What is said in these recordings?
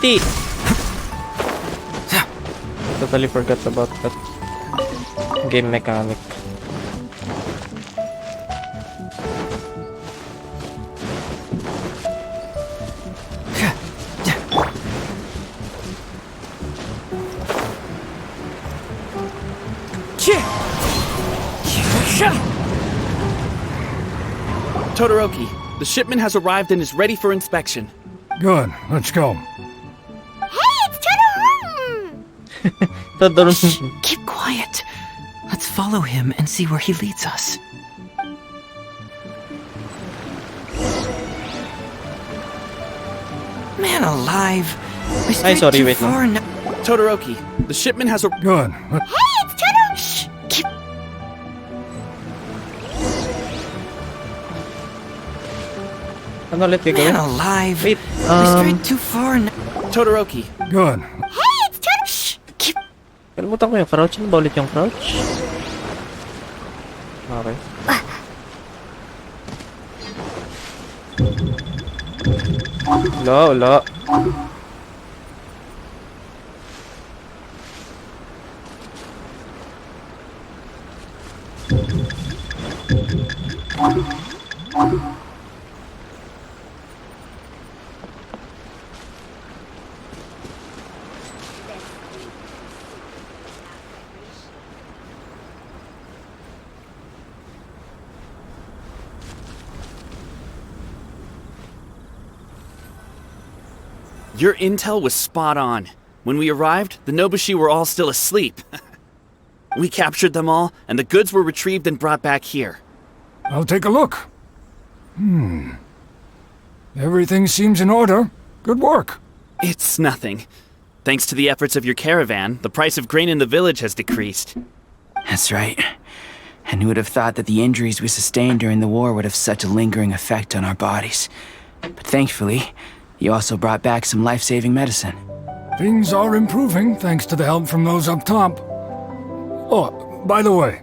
ulti! Totally forgot about that game mechanic. Todoroki, the shipment has arrived and is ready for inspection. Good, let's go. Hey, it's Todoroki! Todoroki. Keep quiet. Let's follow him and see where he leads us. Man alive. We Ay, strayed sorry, too wait lang. far now. Todoroki, the shipment has arrived. Good. Hey, it's Todoroki! Shh. Keep... Ano ulit Man gagawin? alive. Wait, We strayed too far now. Todoroki, Good. Hey, it's Todoroki! Shh. Keep... kalimutan ko yung crouch. Ano ba ulit yung crouch? Okay. Wala. your intel was spot on. When we arrived, the Nobushi were all still asleep. We captured them all, and the goods were retrieved and brought back here. I'll take a look. Everything seems in order. Good work. It's nothing. Thanks to the efforts of your caravan, the price of grain in the village has decreased. That's right. And who would have thought that the injuries we sustained during the war would have such a lingering effect on our bodies? But thankfully, you also brought back some life-saving medicine. Things are improving thanks to the help from those up top. Oh, by the way,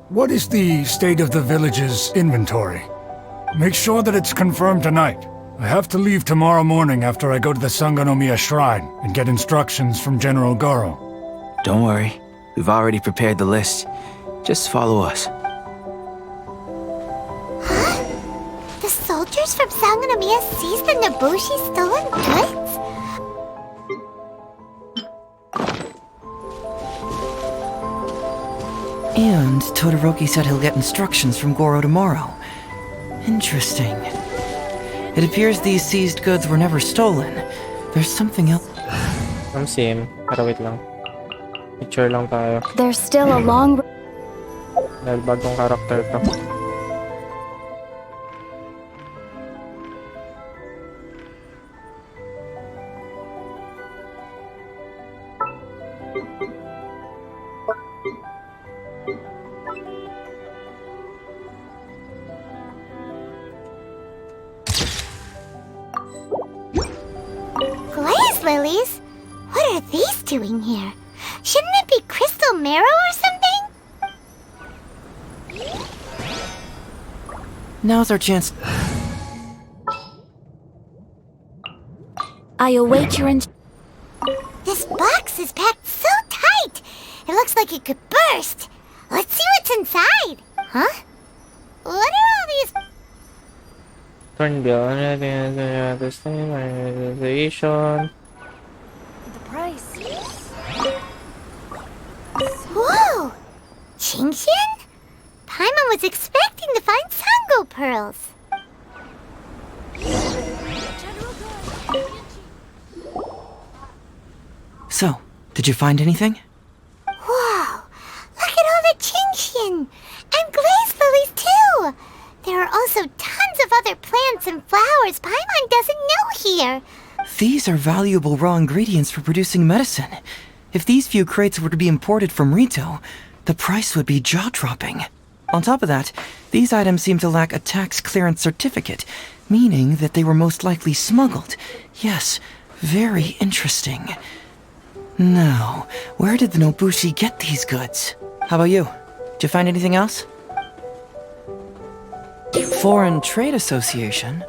what is the state of the village's inventory? Make sure that it's confirmed tonight. I have to leave tomorrow morning after I go to the Sangonomiya Shrine and get instructions from General Goro. Don't worry. We've already prepared the list. Just follow us. Huh? The soldiers from Sangonomiya seized the Nobushi stolen goods? And Todoroki said he'll get instructions from Goro tomorrow. Interesting. It appears these seized goods were never stolen. There's something else. Same. Pero wait lang. Picture lang tayo. There's still a long... Dahil bagong character to. Glaze lilies? What are these doing here? Shouldn't it be crystal marrow or something? Now's our chance. I await your This box is packed so tight! It looks like it could burst! Let's see what's inside! Huh? What are all these... Turn beyond the same organization. The price. Whoa! Qingxian? Paimon was expecting to find Sango pearls. So, did you find anything? Whoa! Look at all the Qingxian! And glaze lilies too! There are also tons of other plants and flowers Paimon doesn't know here. These are valuable raw ingredients for producing medicine. If these few crates were to be imported from Rito, the price would be jaw-dropping. On top of that, these items seem to lack a tax clearance certificate, meaning that they were most likely smuggled. Yes, very interesting. Now, where did the Nobushi get these goods? How about you? Did you find anything else? Foreign Trade Association?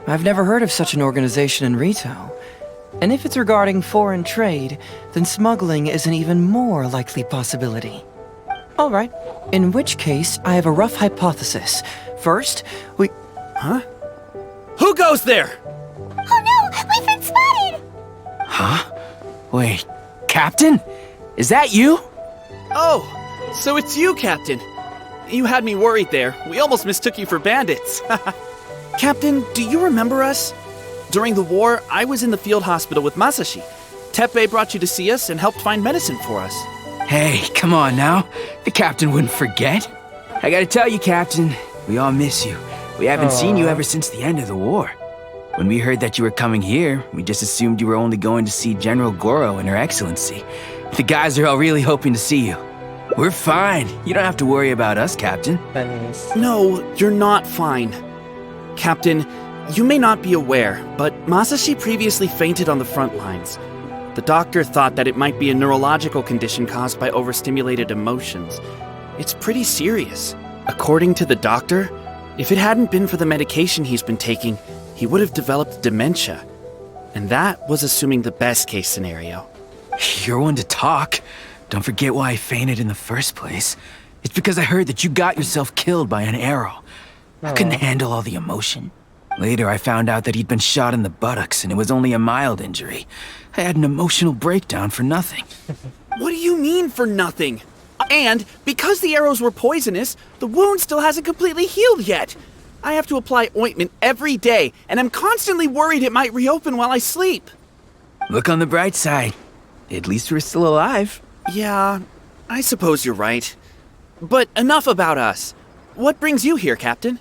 I've never heard of such an organization in Rito. And if it's regarding foreign trade, then smuggling is an even more likely possibility. All right, in which case, I have a rough hypothesis. First, we... Huh? Who goes there? Oh no! We've been spotted! Huh? Wait, Captain? Is that you? Oh, so it's you, Captain. You had me worried there. We almost mistook you for bandits. Captain, do you remember us? During the war, I was in the field hospital with Masashi. Teppei brought you to see us and helped find medicine for us. Hey, come on now. The Captain wouldn't forget. I gotta tell you, Captain, we all miss you. We haven't seen you ever since the end of the war. When we heard that you were coming here, we just assumed you were only going to see General Goro and Her Excellency. The guys are all really hoping to see you. We're fine. You don't have to worry about us, Captain. Nice. No, you're not fine. Captain, you may not be aware, but Masashi previously fainted on the front lines. The doctor thought that it might be a neurological condition caused by overstimulated emotions. It's pretty serious. According to the doctor, if it hadn't been for the medication he's been taking, he would have developed dementia. And that was assuming the best case scenario. You're one to talk. Don't forget why I fainted in the first place. It's because I heard that you got yourself killed by an arrow. I couldn't handle all the emotion. Later, I found out that he'd been shot in the buttocks and it was only a mild injury. I had an emotional breakdown for nothing. What do you mean for nothing? And because the arrows were poisonous, the wound still hasn't completely healed yet. I have to apply ointment every day, and I'm constantly worried it might reopen while I sleep. Look on the bright side. At least we're still alive. Yeah, I suppose you're right. But enough about us. What brings you here, Captain?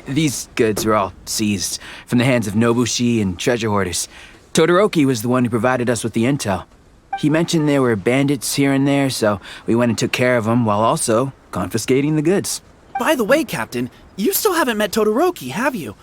These goods were all seized from the hands of Nobushi and treasure hoarders. Todoroki was the one who provided us with the intel. He mentioned there were bandits here and there, so we went and took care of them while also confiscating the goods. By the way, Captain, you still haven't met Todoroki, have you?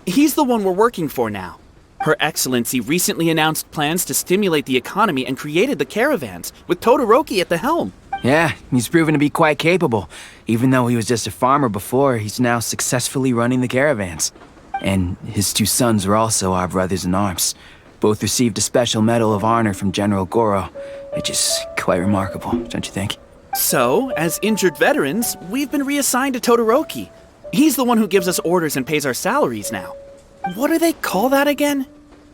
He's the one we're working for now. Her Excellency recently announced plans to stimulate the economy and created the caravans, with Todoroki at the helm. Yeah, he's proven to be quite capable. Even though he was just a farmer before, he's now successfully running the caravans. And his two sons are also our brothers in arms. Both received a special medal of honor from General Goro, which is quite remarkable, don't you think? So, as injured veterans, we've been reassigned to Todoroki. He's the one who gives us orders and pays our salaries now. What do they call that again?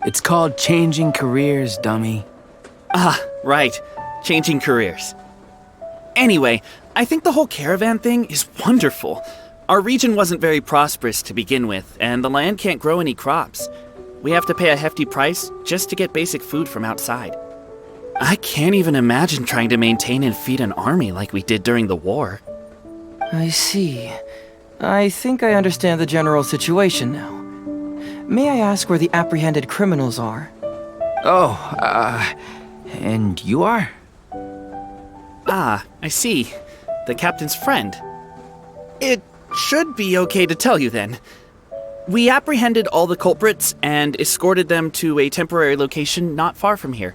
It's called changing careers, dummy. Ah, right. Changing careers. Anyway, I think the whole caravan thing is wonderful. Our region wasn't very prosperous to begin with, and the land can't grow any crops. We have to pay a hefty price just to get basic food from outside. I can't even imagine trying to maintain and feed an army like we did during the war. I see. I think I understand the general situation now. May I ask where the apprehended criminals are? And you are? Ah, I see. The captain's friend. It should be okay to tell you then. We apprehended all the culprits and escorted them to a temporary location not far from here.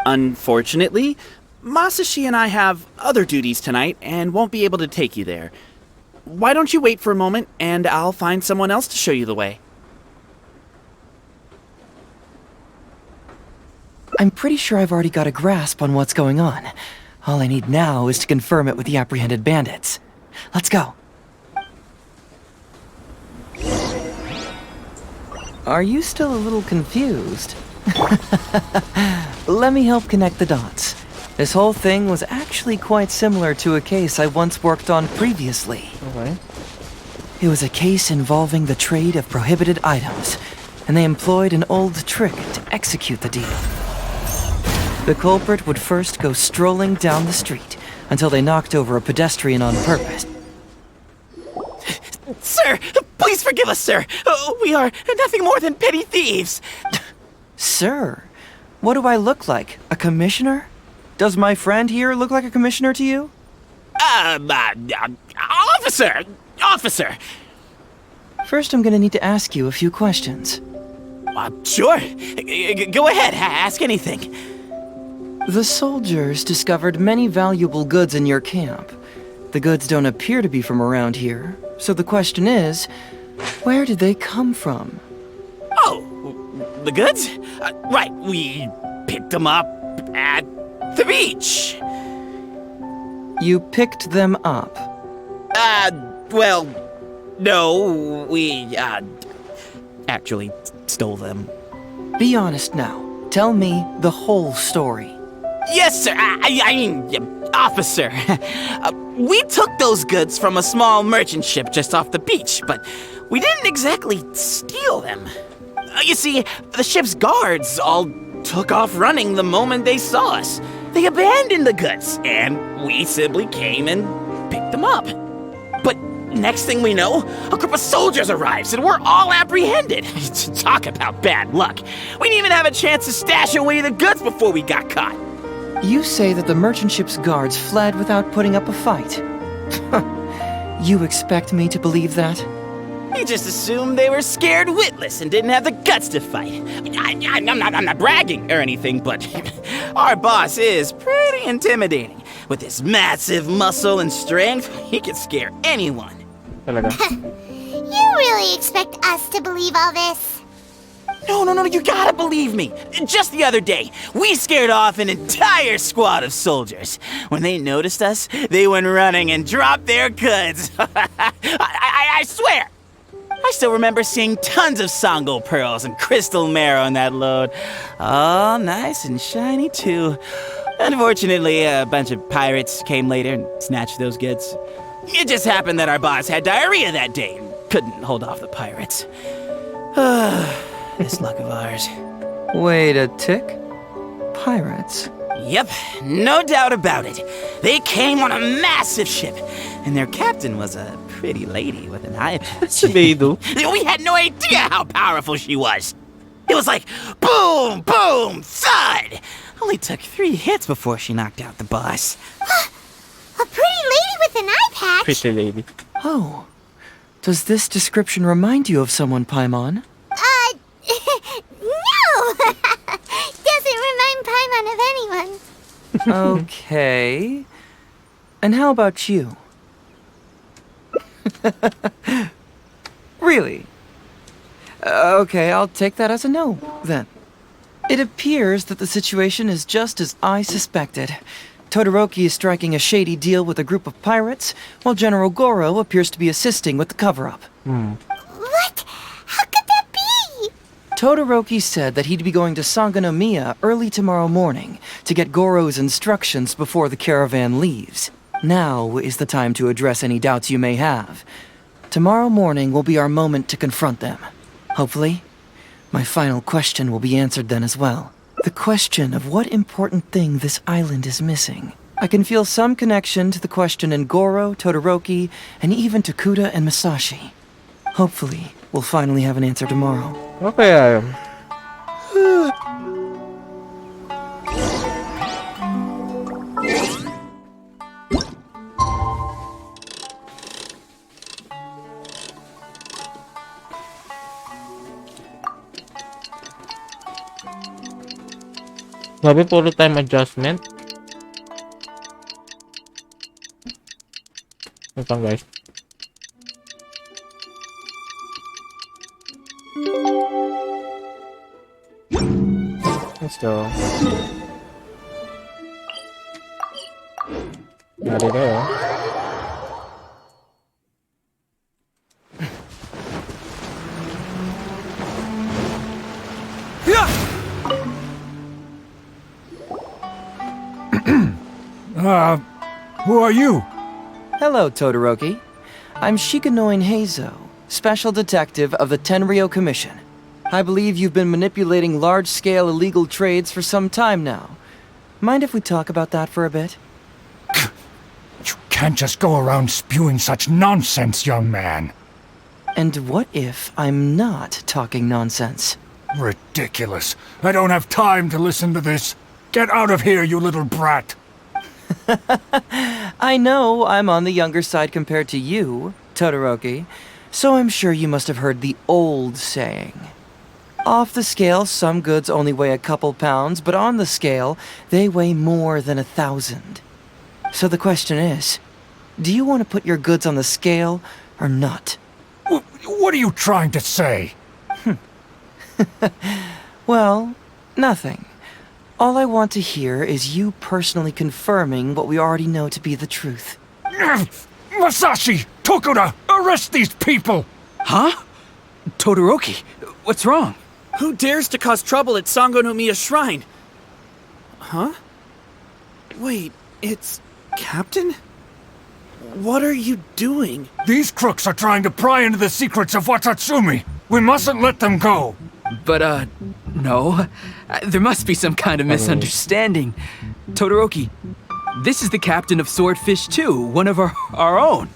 Unfortunately, Masashi and I have other duties tonight and won't be able to take you there. Why don't you wait for a moment and I'll find someone else to show you the way. I'm pretty sure I've already got a grasp on what's going on. All I need now is to confirm it with the apprehended bandits. Let's go. Are you still a little confused? Let me help connect the dots. This whole thing was actually quite similar to a case I once worked on previously. Okay. It was a case involving the trade of prohibited items, and they employed an old trick to execute the deal. The culprit would first go strolling down the street until they knocked over a pedestrian on purpose. Sir, please forgive us, sir. We are nothing more than petty thieves. Sir, what do I look like? A commissioner? Does my friend here look like a commissioner to you? Officer. First, I'm gonna need to ask you a few questions. Sure. Go ahead, ask anything. The soldiers discovered many valuable goods in your camp. The goods don't appear to be from around here, so the question is, where did they come from? Oh, The goods? Right, we picked them up at the beach. You picked them up. Well, no, we, actually stole them. Be honest now. Tell me the whole story. Yes, sir. I mean, officer. We took those goods from a small merchant ship just off the beach, but we didn't exactly steal them. You see, the ship's guards all took off running the moment they saw us. They abandoned the goods, and we simply came and picked them up. But next thing we know, a group of soldiers arrives, and we're all apprehended. Talk about bad luck. We didn't even have a chance to stash away the goods before we got caught. You say that the merchant ship's guards fled without putting up a fight. You expect me to believe that? You just assumed they were scared witless and didn't have the guts to fight. I'm not bragging or anything, but our boss is pretty intimidating. With his massive muscle and strength, he can scare anyone. Talaga. You really expect us to believe all this? No, you gotta believe me. Just the other day, we scared off an entire squad of soldiers. When they noticed us, they went running and dropped their goods. I swear. I still remember seeing tons of Songo pearls and crystal marrow in that load. All nice and shiny, too. Unfortunately, a bunch of pirates came later and snatched those goods. It just happened that our boss had diarrhea that day and couldn't hold off the pirates. This luck of ours. Wait a tick. Pirates? Yep, no doubt about it. They came on a massive ship, and their captain was a pretty lady with an eye patch. They do. We had no idea how powerful she was. It was like boom, boom, thud. Only took 3 hits before she knocked out the boss. A pretty lady with an eye patch? Pretty lady. Oh. Does this description remind you of someone, Paimon? No! Doesn't remind Paimon of anyone. Okay. And how about you? Really? Okay, I'll take that as a no, then. It appears that the situation is just as I suspected. Todoroki is striking a shady deal with a group of pirates, while General Goro appears to be assisting with the cover-up. What? How could that be? Todoroki said that he'd be going to Sangonomiya early tomorrow morning to get Goro's instructions before the caravan leaves. Now is the time to address any doubts you may have. Tomorrow morning will be our moment to confront them. Hopefully, my final question will be answered then as well. The question of what important thing this island is missing. I can feel some connection to the question in Goro, Todoroki, and even to Kuda and Masashi. Hopefully, we'll finally have an answer tomorrow. Okay, Sabi puro time adjustment. Ito guys. Let's go. Nari kayo. Who are you? Hello, Todoroki. I'm Shikanoin Heizo, Special Detective of the Tenryou Commission. I believe you've been manipulating large-scale illegal trades for some time now. Mind if we talk about that for a bit? You can't just go around spewing such nonsense, young man. And what if I'm not talking nonsense? Ridiculous. I don't have time to listen to this. Get out of here, you little brat. I know I'm on the younger side compared to you, Todoroki, so I'm sure you must have heard the old saying. Off the scale, some goods only weigh a couple pounds, but on the scale, they weigh more than 1,000. So the question is, do you want to put your goods on the scale or not? What are you trying to say? Well, nothing. All I want to hear is you personally confirming what we already know to be the truth. Masashi! Tokuda! Arrest these people! Huh? Todoroki, what's wrong? Who dares to cause trouble at Sangonomiya's shrine? Huh? Wait, it's Captain? What are you doing? These crooks are trying to pry into the secrets of Watatsumi. We mustn't let them go. But, no. There must be some kind of misunderstanding. Todoroki, this is the captain of Swordfish too, one of our own.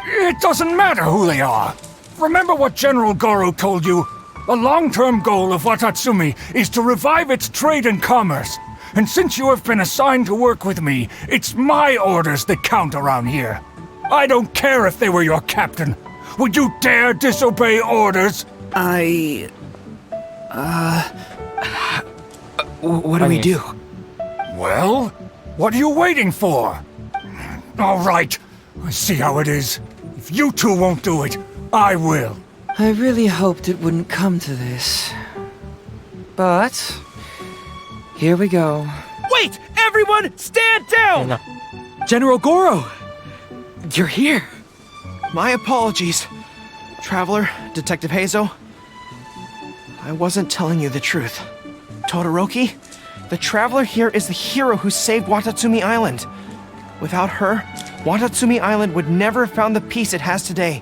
It doesn't matter who they are. Remember what General Goro told you? A long-term goal of Watatsumi is to revive its trade and commerce. And since you have been assigned to work with me, it's my orders that count around here. I don't care if they were your captain. Would you dare disobey orders? What do we do? Well, what are you waiting for? All right, I see how it is. If you two won't do it, I will. I really hoped it wouldn't come to this. But here we go. Wait! Everyone, stand down! No. General Goro! You're here! My apologies, Traveler, Detective Heizo. I wasn't telling you the truth. Todoroki, the Traveler here is the hero who saved Watatsumi Island. Without her, Watatsumi Island would never have found the peace it has today.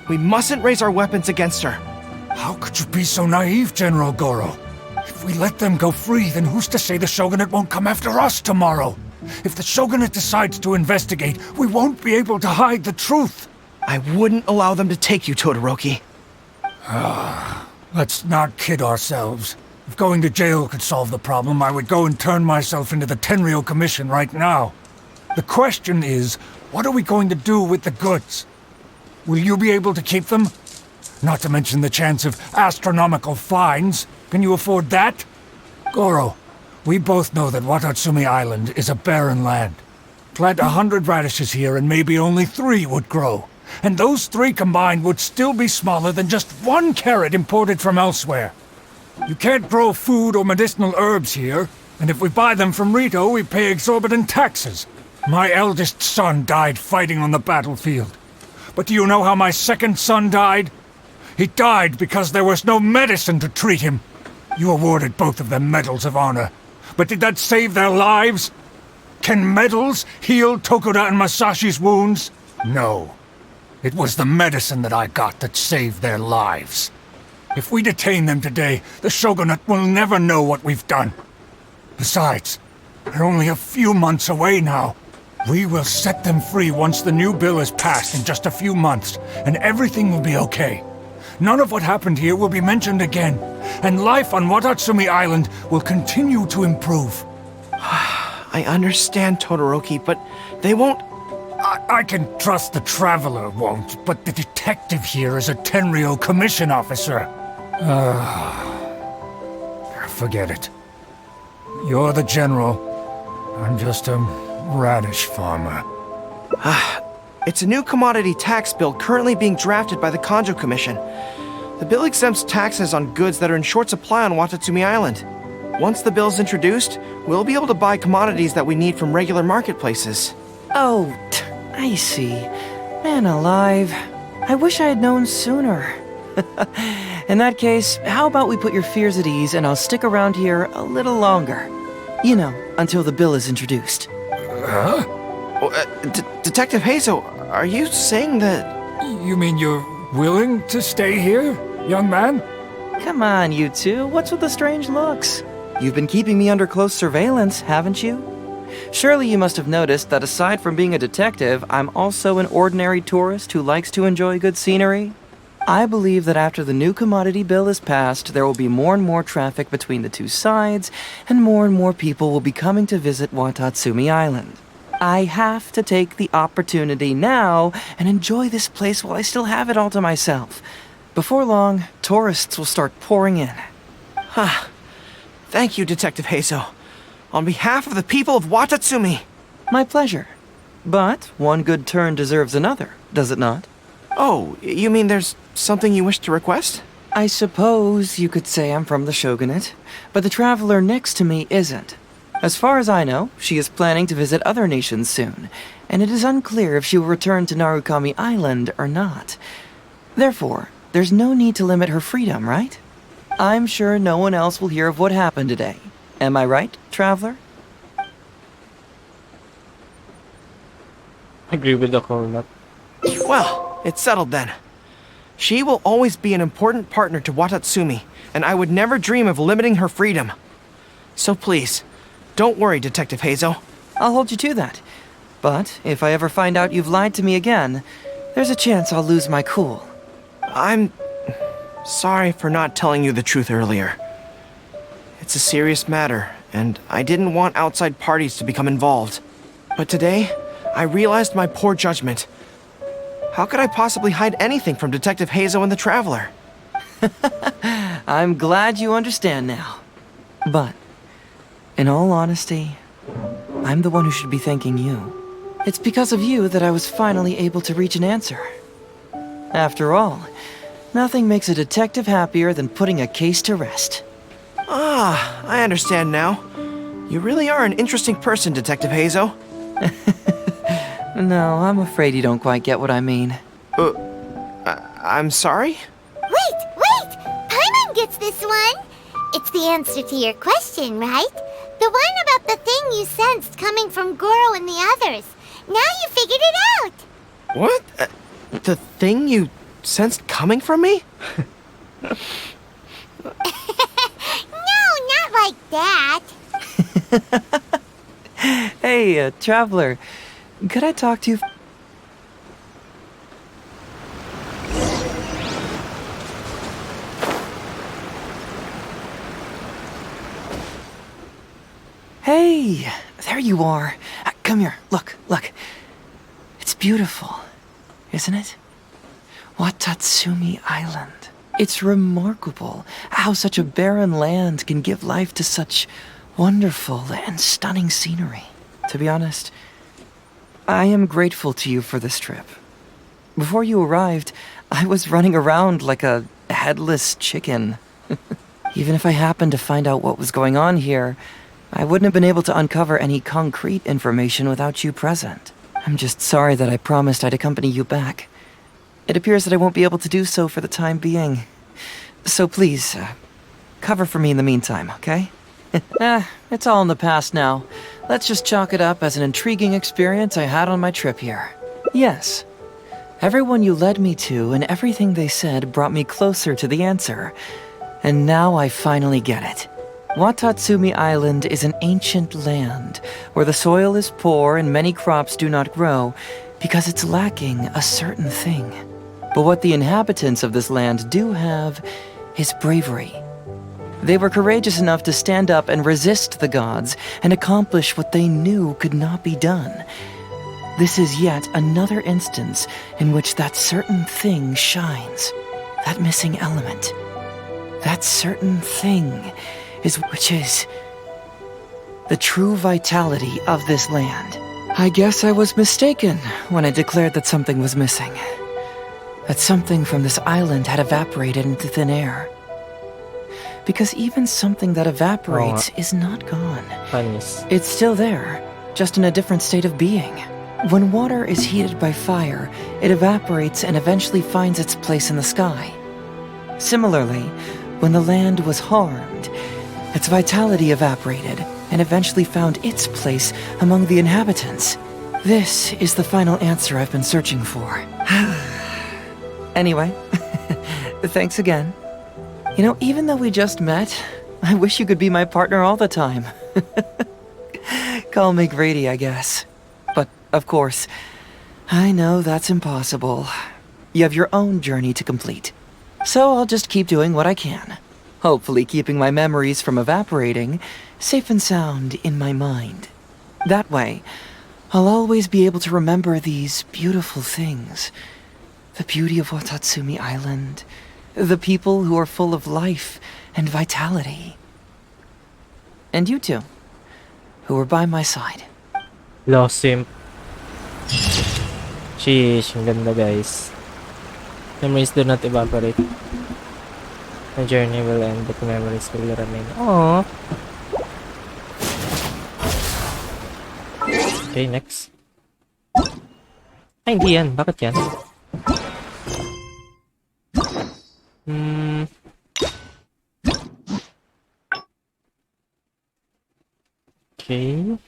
We mustn't raise our weapons against her. How could you be so naive, General Goro? If we let them go free, then who's to say the Shogunate won't come after us tomorrow? If the Shogunate decides to investigate, we won't be able to hide the truth. I wouldn't allow them to take you, Todoroki. Let's not kid ourselves. If going to jail could solve the problem, I would go and turn myself into the Tenryou Commission right now. The question is, what are we going to do with the goods? Will you be able to keep them? Not to mention the chance of astronomical fines. Can you afford that? Goro, we both know that Watatsumi Island is a barren land. Plant 100 radishes here and maybe only 3 would grow. And those 3 combined would still be smaller than just 1 carrot imported from elsewhere. You can't grow food or medicinal herbs here, and if we buy them from Rito, we pay exorbitant taxes. My eldest son died fighting on the battlefield. But do you know how my second son died? He died because there was no medicine to treat him. You awarded both of them medals of honor. But did that save their lives? Can medals heal Tokuda and Masashi's wounds? No. It was the medicine that I got that saved their lives. If we detain them today, the Shogunate will never know what we've done. Besides, they're only a few months away now. We will set them free once the new bill is passed in just a few months, and everything will be okay. None of what happened here will be mentioned again, and life on Watatsumi Island will continue to improve. I understand, Todoroki, but they won't... I can trust the Traveler won't, but the detective here is a Tenryou Commission officer. Forget it. You're the general. I'm just a radish farmer. It's a new commodity tax bill currently being drafted by the Kanjo Commission. The bill exempts taxes on goods that are in short supply on Watatsumi Island. Once the bill's introduced, we'll be able to buy commodities that we need from regular marketplaces. Oh, I see. Man alive. I wish I had known sooner. In that case, how about we put your fears at ease and I'll stick around here a little longer. You know, until the bill is introduced. Huh? Detective Heizo, are you saying that... You mean you're willing to stay here, young man? Come on, you two. What's with the strange looks? You've been keeping me under close surveillance, haven't you? Surely you must have noticed that aside from being a detective, I'm also an ordinary tourist who likes to enjoy good scenery. I believe that after the new commodity bill is passed, there will be more and more traffic between the two sides, and more people will be coming to visit Watatsumi Island. I have to take the opportunity now and enjoy this place while I still have it all to myself. Before long, tourists will start pouring in. Thank you, Detective Heizo. On behalf of the people of Watatsumi. My pleasure. But one good turn deserves another, does it not? Oh, you mean there's something you wish to request? I suppose you could say I'm from the Shogunate, but the traveler next to me isn't. As far as I know, she is planning to visit other nations soon, and it is unclear if she will return to Narukami Island or not. Therefore, there's no need to limit her freedom, right? I'm sure no one else will hear of what happened today. Am I right, traveler? Agree with the Cornut. Well, it's settled then. She will always be an important partner to Watatsumi, and I would never dream of limiting her freedom. So please, don't worry, Detective Heizo. I'll hold you to that. But if I ever find out you've lied to me again, there's a chance I'll lose my cool. I'm sorry for not telling you the truth earlier. It's a serious matter, and I didn't want outside parties to become involved. But today, I realized my poor judgment. How could I possibly hide anything from Detective Heizo and the Traveler? I'm glad you understand now. But, in all honesty, I'm the one who should be thanking you. It's because of you that I was finally able to reach an answer. After all, nothing makes a detective happier than putting a case to rest. Ah, I understand now. You really are an interesting person, Detective Heizo. No, I'm afraid you don't quite get what I mean. I'm sorry? Wait! Paimon gets this one! It's the answer to your question, right? The one about the thing you sensed coming from Goro and the others. Now you figured it out! What? The thing you sensed coming from me? No, not like that. Hey, traveler, could I talk to you? Hey, there you are. Come here, look. It's beautiful, isn't it? Watatsumi Island. It's remarkable how such a barren land can give life to such wonderful and stunning scenery. To be honest, I am grateful to you for this trip. Before you arrived, I was running around like a headless chicken. Even if I happened to find out what was going on here, I wouldn't have been able to uncover any concrete information without you present. I'm just sorry that I promised I'd accompany you back. It appears that I won't be able to do so for the time being. So please, cover for me in the meantime, okay? It's all in the past now. Let's just chalk it up as an intriguing experience I had on my trip here. Yes, everyone you led me to and everything they said brought me closer to the answer. And now I finally get it. Watatsumi Island is an ancient land where the soil is poor and many crops do not grow because it's lacking a certain thing. But what the inhabitants of this land do have is bravery. They were courageous enough to stand up and resist the gods and accomplish what they knew could not be done. This is yet another instance in which that certain thing shines. That missing element. That certain thing which is the true vitality of this land. I guess I was mistaken when I declared that something was missing. That something from this island had evaporated into thin air. Because even something that evaporates is not gone. Funnies. It's still there, just in a different state of being. When water is heated by fire, it evaporates and eventually finds its place in the sky. Similarly, when the land was harmed, its vitality evaporated and eventually found its place among the inhabitants. This is the final answer I've been searching for. Anyway, thanks again. You know, even though we just met, I wish you could be my partner all the time. Call me greedy, I guess. But, of course, I know that's impossible. You have your own journey to complete. So I'll just keep doing what I can. Hopefully keeping my memories from evaporating safe and sound in my mind. That way, I'll always be able to remember these beautiful things. The beauty of Watatsumi Island. The people who are full of life and vitality. And you two, who were by my side. Lost simp. Sheesh, ang ganda guys. Memories do not evaporate. The journey will end, but the memories will remain. Aww. Okay, next. Ay, hindi yan. Bakit yan? Okay.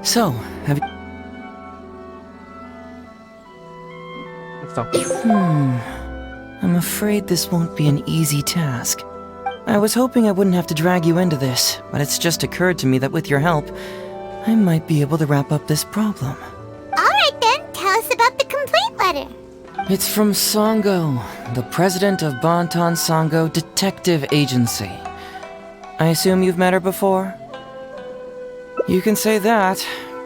So, have you... Let's talk. I'm afraid this won't be an easy task. I was hoping I wouldn't have to drag you into this, but it's just occurred to me that with your help, I might be able to wrap up this problem. Alright then, tell us about the complaint letter. It's from Sango, the president of Bantan Sango Detective Agency. I assume you've met her before? You can say that.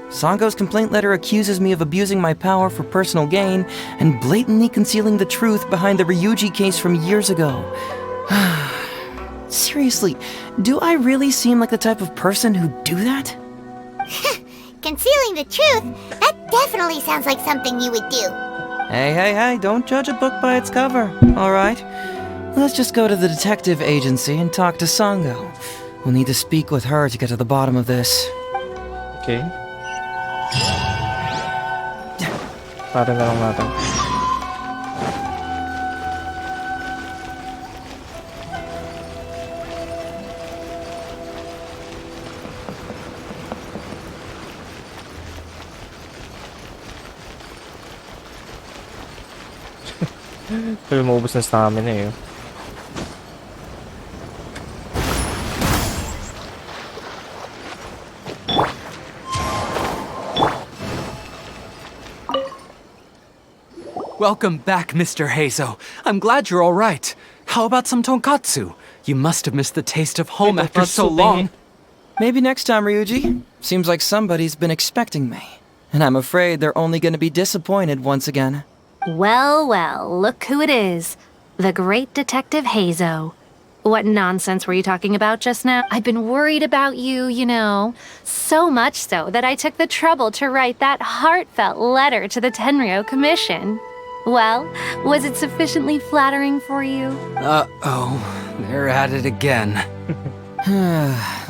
Sango's complaint letter accuses me of abusing my power for personal gain and blatantly concealing the truth behind the Ryuji case from years ago. Seriously, do I really seem like the type of person who'd do that? Concealing the truth? That definitely sounds like something you would do. Hey, don't judge a book by its cover, alright? Let's just go to the detective agency and talk to Sango. We'll need to speak with her to get to the bottom of this. Okay. Parang na lang natin. Pero maubos na stamina eh. Welcome back, Mr. Heizo. I'm glad you're all right. How about some tonkatsu? You must have missed the taste of home after so long. Maybe next time, Ryuji. Seems like somebody's been expecting me. And I'm afraid they're only gonna be disappointed once again. Well, look who it is. The great Detective Heizo. What nonsense were you talking about just now? I've been worried about you, you know. So much so that I took the trouble to write that heartfelt letter to the Tenryo Commission. Well, was it sufficiently flattering for you? Uh-oh, they're at it again.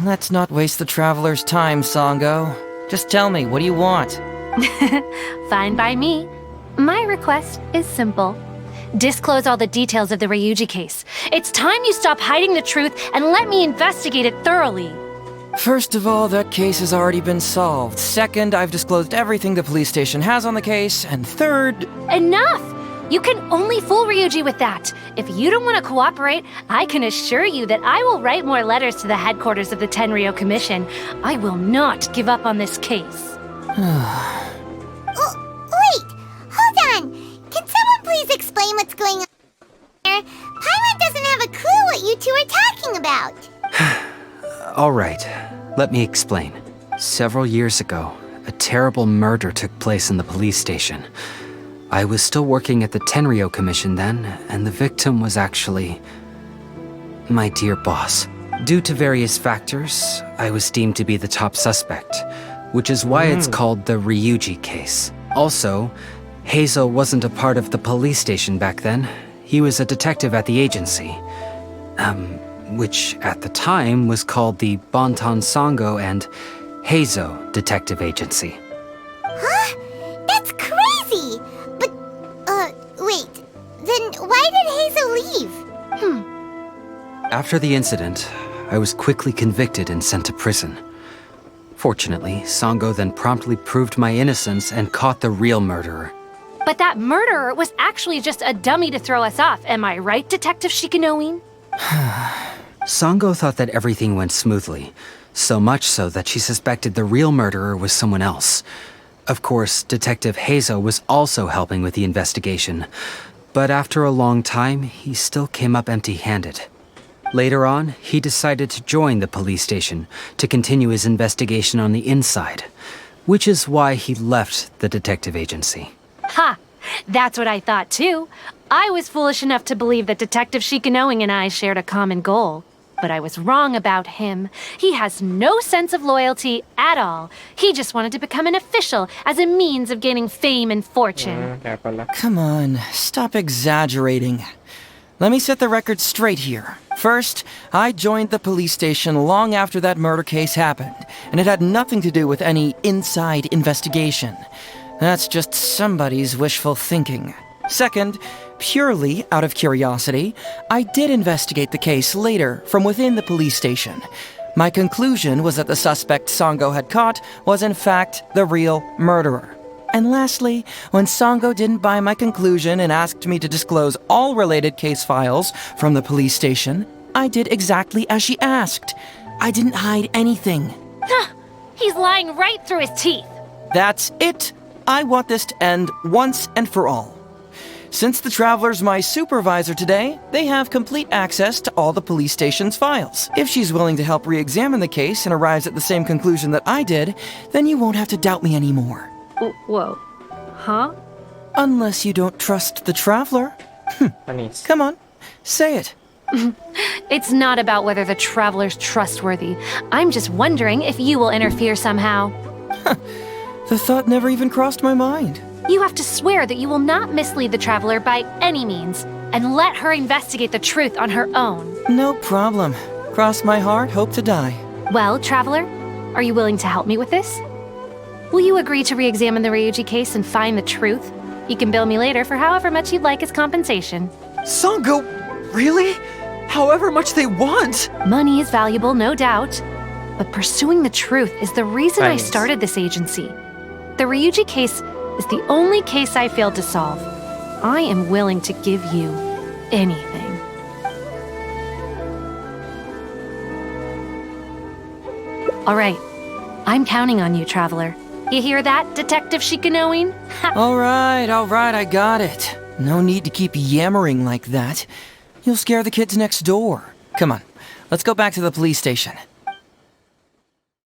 Let's not waste the traveler's time, Sango. Just tell me, what do you want? Fine by me. My request is simple. Disclose all the details of the Ryuji case. It's time you stop hiding the truth and let me investigate it thoroughly. First of all, that case has already been solved. Second, I've disclosed everything the police station has on the case. And third... Enough! You can only fool Ryuji with that. If you don't want to cooperate, I can assure you that I will write more letters to the headquarters of the Tenryo Commission. I will not give up on this case. Wait! Hold on! Can someone please explain what's going on here? Paimon doesn't have a clue what you two are talking about. All right, let me explain. Several years ago, a terrible murder took place in the police station. I was still working at the Tenryo Commission then, and the victim was actually my dear boss. Due to various factors, I was deemed to be the top suspect, which is why it's called the Ryuji case. Also, Heizo wasn't a part of the police station back then. He was a detective at the agency, which at the time was called the Bantan Sango and Heizo Detective Agency. Huh? That's crazy! But, wait. Then why did Heizo leave? After the incident, I was quickly convicted and sent to prison. Fortunately, Sango then promptly proved my innocence and caught the real murderer. But that murderer was actually just a dummy to throw us off, am I right, Detective Shikanoin? Sango thought that everything went smoothly, so much so that she suspected the real murderer was someone else. Of course, Detective Heizo was also helping with the investigation, But after a long time, he still came up empty-handed. Later on, he decided to join the police station to continue his investigation on the inside, which is why he left the detective agency. Ha! That's what I thought too. I was foolish enough to believe that Detective Shikanoin and I shared a common goal. But I was wrong about him. He has no sense of loyalty at all. He just wanted to become an official as a means of gaining fame and fortune. Kaya pala. Come on, stop exaggerating. Let me set the record straight here. First, I joined the police station long after that murder case happened, and it had nothing to do with any inside investigation. That's just somebody's wishful thinking. Second, purely out of curiosity, I did investigate the case later from within the police station. My conclusion was that the suspect Sango had caught was in fact the real murderer. And lastly, when Sango didn't buy my conclusion and asked me to disclose all related case files from the police station, I did exactly as she asked. I didn't hide anything. He's lying right through his teeth. That's it. I want this to end once and for all. Since the Traveler's my supervisor today, they have complete access to all the police station's files. If she's willing to help re-examine the case and arrives at the same conclusion that I did, then you won't have to doubt me anymore. Whoa. Huh? Unless you don't trust the Traveler. Panis. Come on, say it. It's not about whether the Traveler's trustworthy. I'm just wondering if you will interfere somehow. The thought never even crossed my mind. You have to swear that you will not mislead the Traveler by any means, and let her investigate the truth on her own. No problem. Cross my heart, hope to die. Well, Traveler, are you willing to help me with this? Will you agree to re-examine the Ryuji case and find the truth? You can bill me later for however much you'd like as compensation. Sango, really? However much they want? Money is valuable, no doubt. But pursuing the truth is the reason I Thanks. started this agency. The Ryuji case is the only case I failed to solve. I am willing to give you anything. All right, I'm counting on you, Traveler. You hear that, Detective Shikanoin? All right, I got it. No need to keep yammering like that. You'll scare the kids next door. Come on, let's go back to the police station.